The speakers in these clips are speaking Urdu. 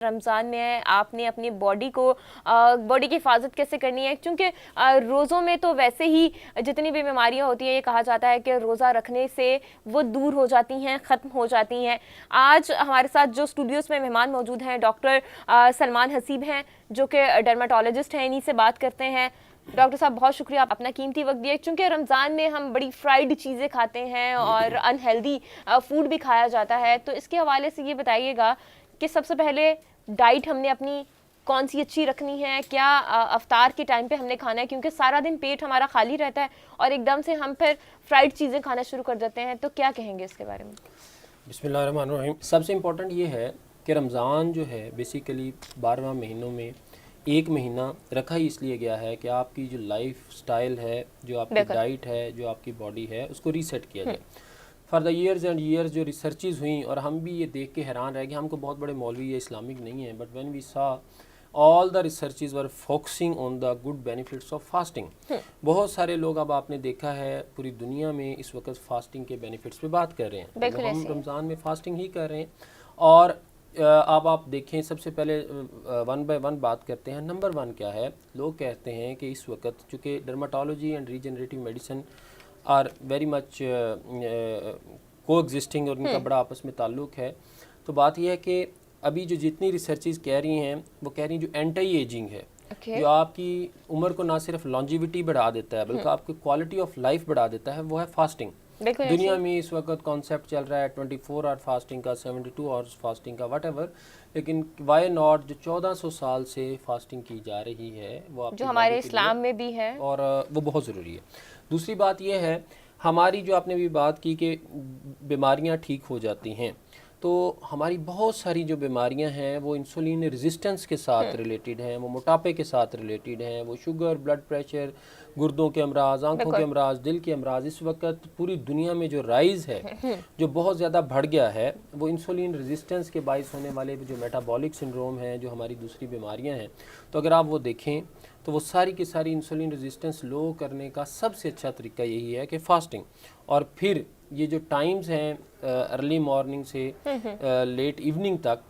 رمضان میں ہے، آپ نے اپنی باڈی کی حفاظت کیسے کرنی ہے؟ چونکہ روزوں میں تو ویسے ہی جتنی بھی بیماریاں ہوتی ہیں یہ کہا جاتا ہے کہ روزہ رکھنے سے وہ دور ہو جاتی ہیں، ختم ہو جاتی ہیں۔ آج ہمارے ساتھ جو اسٹوڈیوز میں مہمان موجود ہیں ڈاکٹر سلمان حسیب ہیں جو کہ ڈرماٹولوجسٹ ہیں، انہی سے بات کرتے ہیں۔ ڈاکٹر صاحب بہت شکریہ، آپ اپنا قیمتی وقت دیا۔ چونکہ رمضان میں ہم بڑی فرائیڈ چیزیں کھاتے ہیں اور انہیلدی فوڈ بھی کھایا جاتا ہے، تو اس کے حوالے سے یہ بتائیے گا کہ سب سے پہلے ڈائٹ ہم نے اپنی کون سی اچھی رکھنی ہے؟ کیا افطار کے ٹائم پہ ہم نے کھانا ہے؟ کیونکہ سارا دن پیٹ ہمارا خالی رہتا ہے اور ایک دم سے ہم پھر فرائیڈ چیزیں کھانا شروع کر دیتے ہیں، تو کیا کہیں گے اس کے بارے میں؟ بسم اللہ الرحمن الرحیم۔ سب سے امپورٹنٹ یہ ہے کہ رمضان جو ہے بیسیکلی 12 مہینوں میں ایک مہینہ رکھا ہی اس لیے گیا ہے کہ آپ کی جو لائف سٹائل ہے، جو آپ کی ڈائٹ ہے، جو آپ کی باڈی ہے، اس کو ریسیٹ کیا جائے۔ For the years and years جو ریسرچز ہوئیں، اور ہم بھی یہ دیکھ کے حیران رہ گئے، ہم کو بہت بڑے مولوی یا اسلامک نہیں ہیں، but when we saw all the researches were focusing on the good benefits of fasting. بہت سارے لوگ اب آپ نے دیکھا ہے پوری دنیا میں اس وقت فاسٹنگ کے بینیفٹس پہ بات کر رہے ہیں۔ ہم رمضان میں فاسٹنگ ہی کر رہے ہیں، اور اب آپ دیکھیں سب سے پہلے ون بائی ون بات کرتے ہیں۔ نمبر 1 کیا ہے؟ لوگ کہتے ہیں کہ اس وقت چونکہ dermatology and regenerative medicine are very much coexisting, اور ان کا بڑا آپس میں تعلق ہے، تو بات یہ ہے کہ ابھی جو جتنی ریسرچز کہہ رہی ہیں وہ کہہ رہی ہیں جو اینٹی ایجنگ ہے، جو آپ کی عمر کو نہ صرف لانجیوٹی بڑھا دیتا ہے بلکہ آپ کی کوالٹی آف لائف بڑھا دیتا ہے، وہ ہے فاسٹنگ۔ دنیا میں اس وقت کانسیپٹ چل رہا ہے 24 آور فاسٹنگ کا، 72 آورز فاسٹنگ کا، واٹ ایور، لیکن وائی ناٹ جو 1400 سال سے فاسٹنگ کی جا رہی ہے، وہ آپ جو ہمارے اسلام میں بھی ہے، اور وہ بہت ضروری ہے۔ دوسری بات یہ ہے ہماری جو آپ نے بھی بات کی کہ بیماریاں ٹھیک ہو جاتی ہیں، تو ہماری بہت ساری جو بیماریاں ہیں وہ انسولین ریزسٹنس کے ساتھ ریلیٹڈ ہیں، وہ موٹاپے کے ساتھ ریلیٹڈ ہیں، وہ شوگر، بلڈ پریشر، گردوں کے امراض، آنکھوں کے امراض، دل کے امراض۔ اس وقت پوری دنیا میں جو رائز ہے، جو بہت زیادہ بڑھ گیا ہے، وہ انسولین ریزسٹنس کے باعث ہونے والے جو میٹابولک سنڈروم ہیں، جو ہماری دوسری بیماریاں ہیں، تو اگر آپ وہ دیکھیں تو وہ ساری کی ساری انسولین ریزسٹنس لو کرنے کا سب سے اچھا طریقہ یہی ہے کہ فاسٹنگ۔ اور پھر یہ جو ٹائمز ہیں ارلی مارننگ سے لیٹ ایوننگ تک،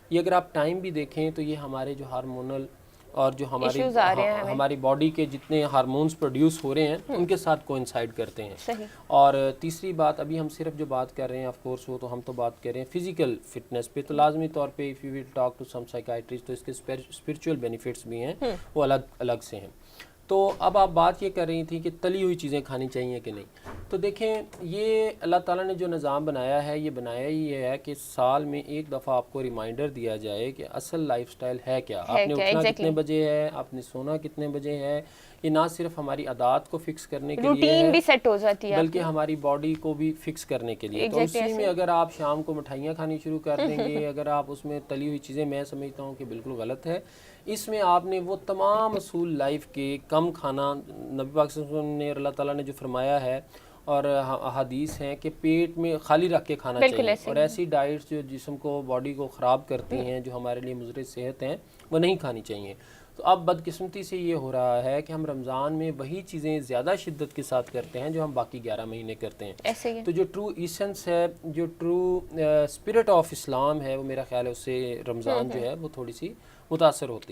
یہ اگر آپ ٹائم بھی دیکھیں تو یہ ہمارے جو ہارمونل اور جو ہماری باڈی کے جتنے ہارمونز پروڈیوس ہو رہے ہیں ان کے ساتھ کوئنسائڈ کرتے ہیں۔ اور تیسری بات، ابھی ہم صرف جو بات کر رہے ہیں آف کورس وہ تو ہم تو بات کر رہے ہیں فزیکل فٹنس پہ، تو لازمی طور پہ if you will talk to some psychiatrist تو اس کے اسپرچول بینیفٹس بھی ہیں، وہ الگ سے ہیں۔ تو اب آپ بات یہ کر رہی تھی کہ تلی ہوئی چیزیں کھانی چاہیے کہ نہیں، تو دیکھیں یہ اللہ تعالیٰ نے جو نظام بنایا ہے، یہ بنایا ہی یہ ہے کہ سال میں ایک دفعہ آپ کو ریمائنڈر دیا جائے کہ اصل لائف سٹائل ہے کیا، آپ نے اٹھنا کتنے بجے ہے، آپ نے سونا کتنے بجے ہے۔ یہ نہ صرف ہماری عادات کو فکس کرنے کے لیے روٹین بھی سیٹ ہو جاتی ہے، بلکہ ہماری باڈی کو بھی فکس کرنے کے لیے۔ تو اسی میں اگر آپ شام کو مٹھائیاں کھانی شروع کر دیں گے، اگر آپ اس میں تلی ہوئی چیزیں، میں سمجھتا ہوں کہ بالکل غلط ہے۔ اس میں آپ نے وہ تمام اصول لائف کے، کم کھانا، نبی پاک صلی اللہ علیہ وسلم نے اور اللہ تعالیٰ نے جو فرمایا ہے، اور احادیث ہیں کہ پیٹ میں خالی رکھ کے کھانا چاہیے، اور ایسی ڈائٹس جو جسم کو، باڈی کو خراب کرتی ہیں، جو ہمارے لیے مضر صحت ہیں، وہ نہیں کھانی چاہیے۔ تو اب بدقسمتی سے یہ ہو رہا ہے کہ ہم رمضان میں وہی چیزیں زیادہ شدت کے ساتھ کرتے ہیں جو ہم باقی 11 مہینے کرتے ہیں۔ تو جو ٹرو ایسنس ہے، جو ٹرو اسپرٹ آف اسلام ہے، وہ میرا خیال ہے اس سے رمضان جو ہے وہ تھوڑی سی متاثر ہوتی ہے۔